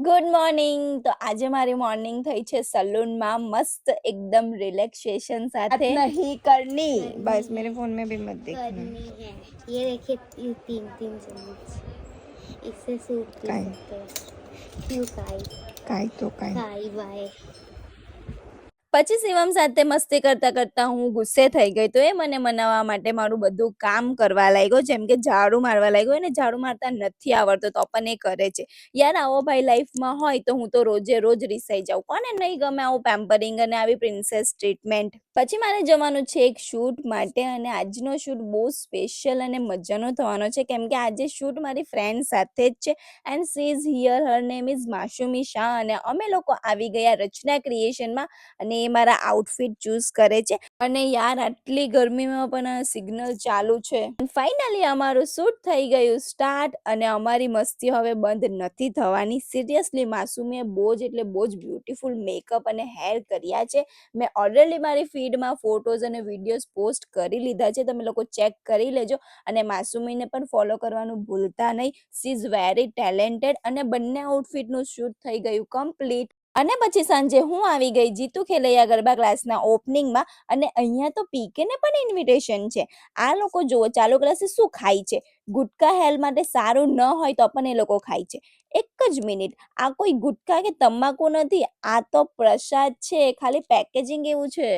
Good morning. તો આજે મારી મોર્નિંગ થઈ છે સલૂનમાં મસ્ત एकदम रिलैक्सेशन बात સાથે नहीं करनी। करनी बस है, मेरे फोन में भी मत देखना। करनी है। ये देखिए, ये तीन तीन चम्मच इससे सूप पी काय सकते हैं। क्यों काई? काय तो काय काई बाय। પછી શિવમ સાથે મસ્તી કરતા કરતા હું ગુસ્સે થઈ ગઈ તો એ મને મનાવવા માટે મારું બધું કામ કરવા લાગ્યો, જેમ કે ઝાડુ મારવા લાગ્યો. એને ઝાડુ મારતા નથી આવડતો તો પણ એ કરે છે. યાર આવો ભાઈ લાઈફમાં હોય તો હું તો રોજે રોજ રિસાઈ જાઉં. કોને નહીં ગમે આવું પેમ્પરિંગ અને આવી પ્રિન્સેસ ટ્રીટમેન્ટ. પછી મારે જવાનું છે એક શૂટ માટે અને આજનો શૂટ બહુ સ્પેશિયલ અને મજાનો થવાનો છે, કેમ કે આજે શૂટ મારી ફ્રેન્ડ સાથે જ છે and she is here. Her name is Masumi Shah અને અમે લોકો આવી ગયા રચના ક્રિએશનમાં અને એ મારા આઉટફિટ ચૂઝ કરે છે. અને યાર આટલી ગરમીમાં પણ સિગ્નલ ચાલુ છે. ફાઇનલી અમારું શૂટ થઈ ગયું સ્ટાર્ટ અને અમારી મસ્તી હવે બંધ નથી થવાની. સિરિયસલી માસુમીએ બહુ જ એટલે બહુ જ બ્યુટીફુલ મેકઅપ અને હેર કર્યા છે. મેં ઓલરેડી મારી ફીડમાં ફોટોઝ અને વિડીયોઝ પોસ્ટ કરી લીધા છે, તમે લોકો ચેક કરી લેજો. અને માસુમીને પણ ફોલો કરવાનું ભૂલતા નહીં. She is very talented. અને બંને આઉટફિટનું શૂટ થઈ ગયું કમ્પ્લીટ. અને પછી સાંજે હું આવી ગઈ જીતુ ખેલૈયા ગરબા ક્લાસના ઓપનિંગમાં અને અહીંયા તો પીકેને પણ ઇન્વિટેશન છે. આ લોકો જુઓ ચાલુ ક્લાસે શું ખાય છે. ગુટકા હેલ્થ માટે સારું ન હોય તો પણ એ લોકો ખાય છે. એક જ મિનિટ, આ કોઈ ગુટકા કે તમાકુ નથી, આ તો પ્રસાદ છે, ખાલી પેકેજિંગ એવું છે.